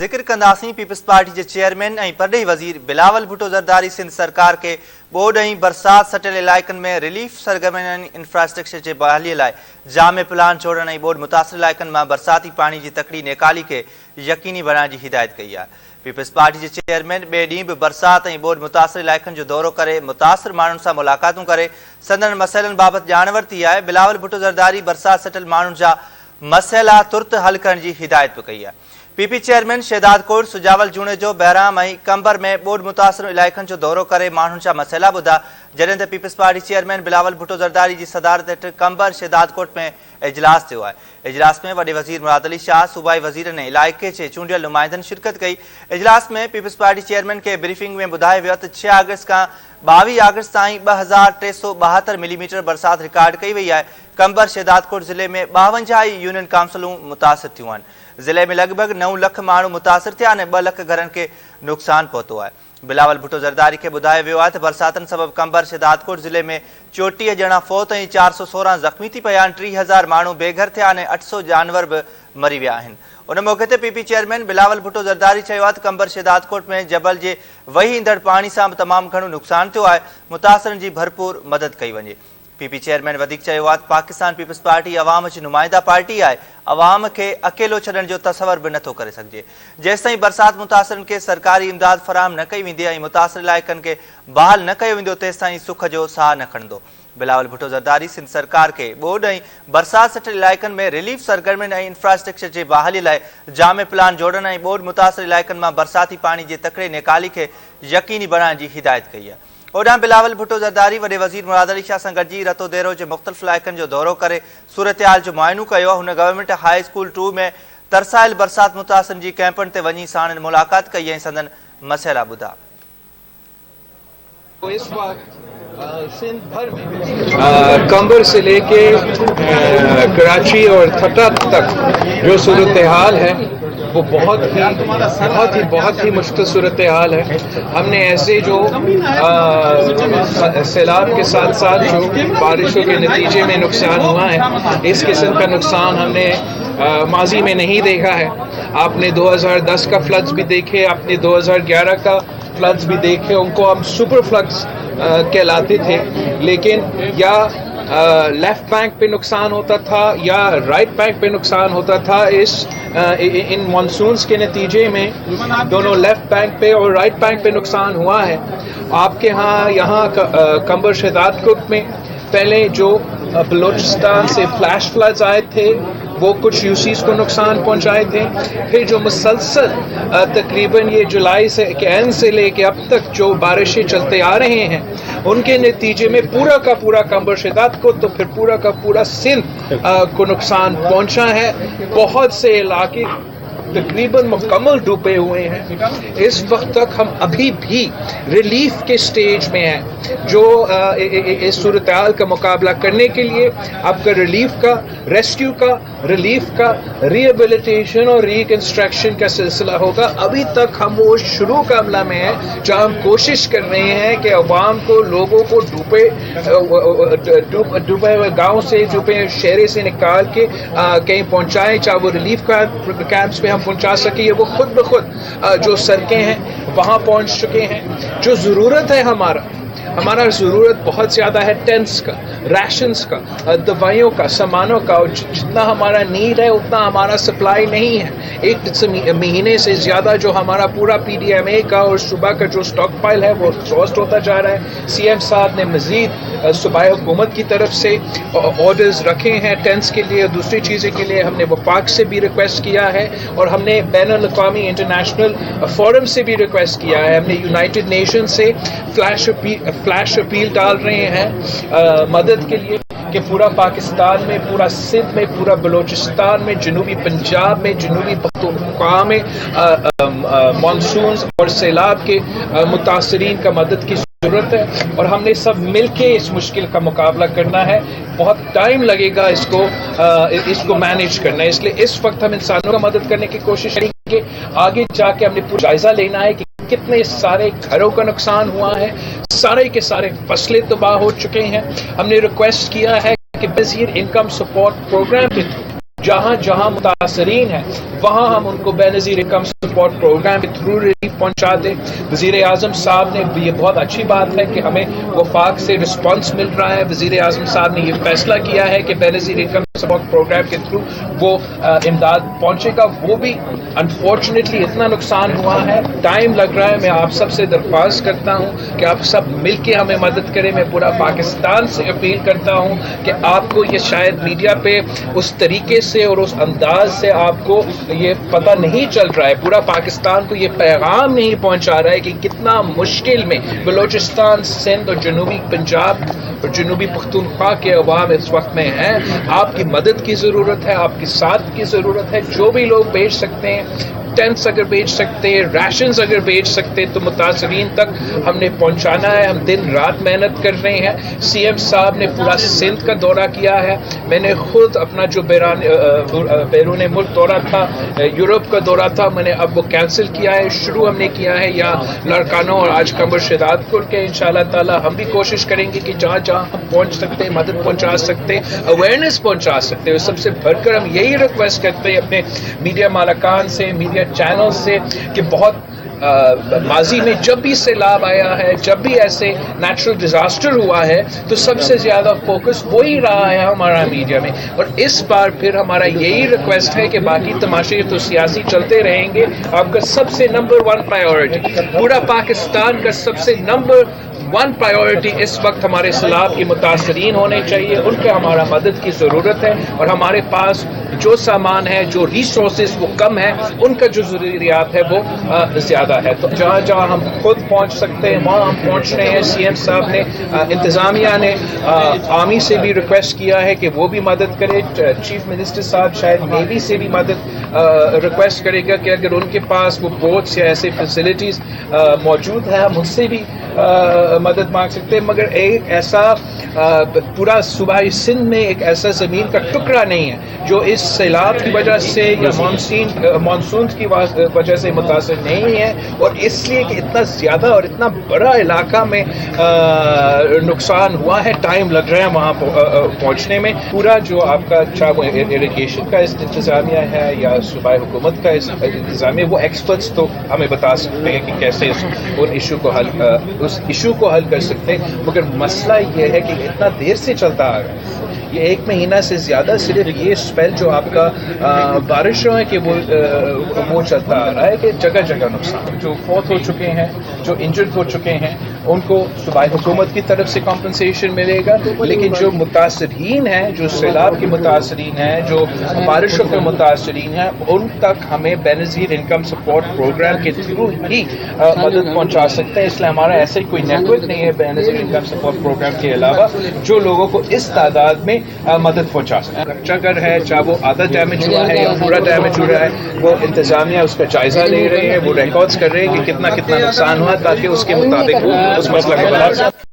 ذکر कंदासीं peoples party के चेयरमैन ऐं परॾेही वज़ीर बिलावल भुट्टो ज़रदारी सिंध सरकार के बोर्ड ऐं बरसात सटियल इलाइक़नि में रिलीफ सरगर्मियुनि इंफ्रास्ट्रक्चर के बहालीअ लाइ जामे प्लान जोड़ण ऐं बोर्ड मुतासिर इलाइक़नि मां बरसाती पानी की तकड़ी नेकाली के यकीनी बनाइण की हिदायत कई आहे। पीपल्स पार्टी के चेयरमैन ॿिए ॾींहुं बि बरसात ऐं बोर्ड मुतासिर इलाइक़नि जो दौरो करे मुतासिर माण्हुनि सां मुलाक़ातूं करे संदन मसइलनि बाबति ॼाण वरिती आहे। बिलावल भुट्टो ज़रदारी बरसात सटियल माण्हुनि जा मसइला तुर्त हल करण की हिदायत भी कई आहे। PP chairman Shahdadkot Sujawal जूणे जो बहराम ऐं कंबर में बोर्ड मुतासिर इलाइक़नि जो दौरो करे माण्हुनि जा मसइला ॿुधा, जॾहिं त पीपल्स पार्टी चेयरमैन बिलावल भुट्टो ज़रदारी की सदारत हेठि कंबर शहदाद कोट में इजलास थियो आहे। इजलास में वॾे वज़ीर मुराद अली शाह, सूबाई वज़ीर ने इलाइक़े जे चूंडियल नुमाइंदनि शिरकत कई। इजलास में पीपल्स पार्टी चेयरमैन के ब्रीफिंग में ॿुधायो वियो त 6 अगस्त का 22 अगस्त ताईं 2372 मिलीमीटर बरसात रिकॉर्ड कई वई आहे। कंबर शहदाद कोट ज़िले में 52 यूनियन काउंसिलूं मुतासिर थियूं आहिनि। ज़िले में लगभग 9 लख माण्हू मुतासिर थिया ऐं 2 लख घरनि के नुक़सान पहुतो आहे। बिलावल भुट्टो ज़रदारी के ॿुधायो वियो आहे त बरसातनि सबबि कंबर शहदाद कोट ज़िले में 34 ॼणा फौत ऐं 416 ज़ख़्मी थी पिया आहिनि। 30,000 माण्हू बेघर थिया ऐं 800 जानवर भी मरी विया आहिनि। उन मौक़े ते पीपी चेयरमैन बिलावल भुट्टो ज़रदारी चयो आहे त कंबर शहदाद कोट में जबल जे वही ईंदड़ पाणी सां तमामु घणो नुक़सान थियो आहे। मुतासिरनि जी भरपूर मदद कई वञे। पीपी चेयरमैन वधीक चयो आहे त पाकिस्तान पीपल्स पार्टी अवाम जी नुमाइंदा पार्टी आहे। अवाम के अकेलो छॾण जो तसवर भी नथो करे सघिजे। जेसिताईं बरसात मुतासिरनि के सरकारी इमदाद फराहम न कई वेंदी ऐं मुतासिर इलाइक़नि के बहाल न कयो वेंदो, तेसिताईं सुख जो साह न खणंदो। बिलावल भुट्टो ज़रदारी सिंध सरकार के बोर्ड ऐं बरसात सटियल इलाइक़नि में रिलीफ सरगर्मियुनि ऐं इंफ्रास्ट्रक्चर जे बहाली लाइ जामे प्लान जोड़ण ऐं बोर्ड मुतासिर इलाइक़नि मां बरसाती पानी जे तकड़े निकाली के यकीनी बनाइण जी हिदायत कई आहे। ओॾां बिलावल भुट्टो ज़रदारी वॾे वज़ीर मुराद अली शाह सां गॾिजी रतो देरो जे मुख़्तलिफ़ इलाइक़नि जो दौरो करे सूरतहाल जो मुआइनो कयो। हुन गवर्नमेंट हाई स्कूल 2 में तरसायल बरसात मुतासिरनि जी कैंपनि ते वञी साणनि मुलाक़ात कई ऐं संदन मसइला ॿुधा। इस वक्त सिंध भर में कंबर से लेके कराची और थटा तक जो सूरत हाल है वो बहुत ही मुश्किल सूरत हाल है। हमने ऐसे जो सैलाब के साथ साथ जो बारिशों के नतीजे में नुकसान हुआ है, इस किस्म का नुकसान हमने माजी में नहीं देखा है। आपने 2010 का फ्लड्स भी देखे, आपने 2011 का फ्लड्स भी देखे, उनको हम सुपर फ्लड्स कहलाते थे। लेकिन या लेफ्ट बैंक पे नुकसान होता था या राइट बैंक पे नुकसान होता था। इन मानसून्स के नतीजे में दोनों लेफ्ट बैंक पे और राइट बैंक पे नुकसान हुआ है। आपके यहाँ कंबर शहदाद कोट में पहले जो बलूचिस्तान से फ्लैश फ्लड्स आए थे वो कुछ यूसीज को नुकसान पहुंचाए थे। फिर जो मुसलसल तकरीबन ये जुलाई से के एंड से लेके अब तक जो बारिशें चलते आ रहे हैं, उनके नतीजे में पूरा का पूरा कंबर शहदाद को तो फिर पूरा का पूरा सिंध को नुकसान पहुंचा है। बहुत से इलाके तकरीबन मुकम्मल डूबे हुए हैं। इस वक्त तक हम अभी भी रिलीफ के स्टेज में हैं। जो इस सूरत हाल का मुकाबला करने के लिए आपका रिलीफ का, रेस्क्यू का, रिलीफ का, रिहेबिलिटेशन और रिकंस्ट्रक्शन का सिलसिला होगा। अभी तक हम वो शुरू का अमला में हैं, जहाँ हम कोशिश कर रहे हैं कि अवाम को, लोगों को डूबे हुए गाँव से, डूबे शहरे से निकाल के कहीं पहुँचाएं, चाहे वो रिलीफ कैंप्स पे हम पहुंचा सके। वो खुद ब खुद जो सड़कें हैं वहां पहुंच चुके हैं। जो ज़रूरत है हमारा ज़रूरत बहुत ज़्यादा है टेंट्स का, राशंस का, दवाइयों का, सामानों का। और जितना हमारा नीड है उतना हमारा सप्लाई नहीं है। एक महीने से ज़्यादा जो हमारा पूरा PDMA का और सुबह का जो स्टॉक पाइल है वो एग्जॉस्ट होता जा रहा है। CM साहब ने मज़ीद सूबाई हुकूमत की तरफ से ऑर्डर्स रखे हैं टेंट्स के लिए, दूसरी चीज़ें के लिए। हमने वफाक से भी रिक्वेस्ट किया है और हमने बैनुल अक़वामी इंटरनेशनल फोरम से भी रिक्वेस्ट किया है। हमने यूनाइटेड नेशन से फ्लैश अपील डाल रहे हैं मदद के लिए कि पूरा पाकिस्तान में, पूरा सिंध में, पूरा बलूचिस्तान में, जनूबी पंजाब में, जनूबी पख्तूनख्वा में मानसून और सैलाब के मुतासरीन का मदद की ज़रूरत है। और हमने सब मिलके इस मुश्किल का मुकाबला करना है। बहुत टाइम लगेगा इसको मैनेज करना है। इसलिए इस वक्त हम इंसानों का मदद करने की कोशिश करेंगे। आगे जाके हमने पूरा जायजा लेना है कि कितने सारे घरों का नुकसान हुआ है, सारे के सारे फसलें तबाह हो चुके हैं। हमने रिक्वेस्ट किया है कि वज़ीर इनकम सपोर्ट प्रोग्राम के جہاں جہاں متاثرین ہیں وہاں ہم ان کو بے نظیر انکم سپورٹ پروگرام کے تھرو ریلیف پہنچا دیں. وزیر اعظم صاحب نے یہ بہت اچھی بات ہے کہ ہمیں وفاق سے رسپانس مل رہا ہے. وزیر اعظم صاحب نے یہ فیصلہ کیا ہے کہ بے نظیر انکم سپورٹ پروگرام کے تھرو وہ امداد پہنچے گا. وہ بھی انفارچونیٹلی اتنا نقصان ہوا ہے, ٹائم لگ رہا ہے. میں آپ سب سے درخواست کرتا ہوں کہ آپ سب مل کے ہمیں مدد کریں. میں پورا پاکستان سے اپیل کرتا ہوں کہ آپ کو یہ شاید میڈیا پہ اس طریقے سے اور اس انداز سے آپ کو یہ پتہ نہیں چل رہا ہے, پورا پاکستان کو یہ پیغام نہیں پہنچا رہا ہے کہ کتنا مشکل میں بلوچستان, سندھ اور جنوبی پنجاب اور جنوبی پختونخوا کے عوام اس وقت میں ہیں. آپ کی مدد کی ضرورت ہے, آپ کی ساتھ کی ضرورت ہے. جو بھی لوگ بھیج سکتے ہیں, ٹینٹس اگر بیچ سکتے ہیں, ریشنز اگر بیچ سکتے ہیں تو متاثرین تک ہم نے پہنچانا ہے. ہم دن رات محنت کر رہے ہیں. سی ایم صاحب نے پورا سندھ کا دورہ کیا ہے. میں نے خود اپنا جو بیرون ملک دورہ تھا, یورپ کا دورہ تھا, میں نے اب وہ کینسل کیا ہے. شروع ہم نے کیا ہے یا لڑکانوں اور آج کمبر شہداد پور کے. انشاءاللہ تعالی ہم بھی کوشش کریں گے کہ جہاں جہاں ہم پہنچ سکتے ہیں, مدد پہنچا سکتے ہیں, اویئرنیس پہنچا سکتے ہیں. سب سے بڑھ کر ہم یہی ریکویسٹ کرتے ہیں اپنے میڈیا مالکان سے, میڈیا چینل سے, کہ بہت ماضی میں جب بھی سیلاب آیا ہے, جب بھی ایسے نیچرل ڈیزاسٹر ہوا ہے, تو سب سے زیادہ فوکس وہی رہا ہے ہمارا میڈیا میں. اور اس بار پھر ہمارا یہی ریکویسٹ ہے کہ باقی تماشے تو سیاسی چلتے رہیں گے, آپ کا سب سے نمبر 1 پرائیورٹی, پورا پاکستان کا سب سے نمبر 1 پرائیورٹی اس وقت ہمارے سیلاب کے متاثرین ہونے چاہیے. ان کے ہمارا مدد کی ضرورت ہے, اور ہمارے پاس جو سامان ہے, جو ریسورسز وہ کم ہیں, ان کا جو ضروریات ہے وہ زیادہ ہے. تو جہاں جہاں ہم خود پہنچ سکتے ہیں وہاں ہم پہنچ رہے ہیں. سی ایم صاحب نے, انتظامیہ نے آرمی سے بھی ریکویسٹ کیا ہے کہ وہ بھی مدد کرے. چیف منسٹر صاحب شاید نیوی سے بھی مدد ریکویسٹ کرے گا کہ اگر ان کے پاس وہ بوٹس یا ایسے فیسلٹیز موجود ہیں, ہم اس سے بھی مدد مانگ سکتے ہیں. مگر ایک ایسا پورا صوبائی سندھ میں ایک ایسا زمین کا ٹکڑا نہیں ہے جو اس سیلاب کی وجہ سے یا مانسون کی وجہ سے متاثر نہیں ہے. اور اس لیے کہ اتنا زیادہ اور اتنا بڑا علاقہ میں نقصان ہوا ہے, ٹائم لگ رہا ہے وہاں پہنچنے میں. پورا جو آپ کا چاہے وہ اریگیشن کا انتظامیہ ہے یا صوبائی حکومت کا انتظامیہ, وہ ایکسپرٹس تو ہمیں بتا سکتے ہیں کہ کیسے اس ایشو کو حل کر سکتے ہیں. مگر مسئلہ یہ ہے کہ اتنا دیر سے چلتا آ رہا ہے, یہ 1 مہینہ سے زیادہ صرف یہ اسپیل جو آپ کا بارشوں ہے کہ وہ چلتا آ رہا ہے کہ جگہ جگہ نقصان. جو فوت ہو چکے ہیں, جو انجرڈ ہو چکے ہیں, ان کو صوبائی حکومت کی طرف سے کمپنسیشن ملے گا. لیکن جو متاثرین ہیں, جو سیلاب کے متاثرین ہیں, جو بارشوں کے متاثرین ہیں, ان تک ہمیں بے نظیر انکم سپورٹ پروگرام کے تھرو ہی مدد پہنچا سکتے ہیں. اس لیے ہمارا ایسا کوئی نیٹ ورک نہیں ہے بے نظیر انکم سپورٹ پروگرام کے علاوہ جو لوگوں کو اس تعداد میں مدد پہنچا سکتے ہیں. کچا گھر ہے, چاہے وہ آدھا ڈیمیج ہوا ہے یا پورا ڈیمیج ہوا ہے, وہ انتظامیہ اس کا جائزہ لے رہے ہیں, وہ ریکارڈز کر رہے ہیں کہ کتنا نقصان ہوا, تاکہ اس کے مطابق اس مسئلہ کو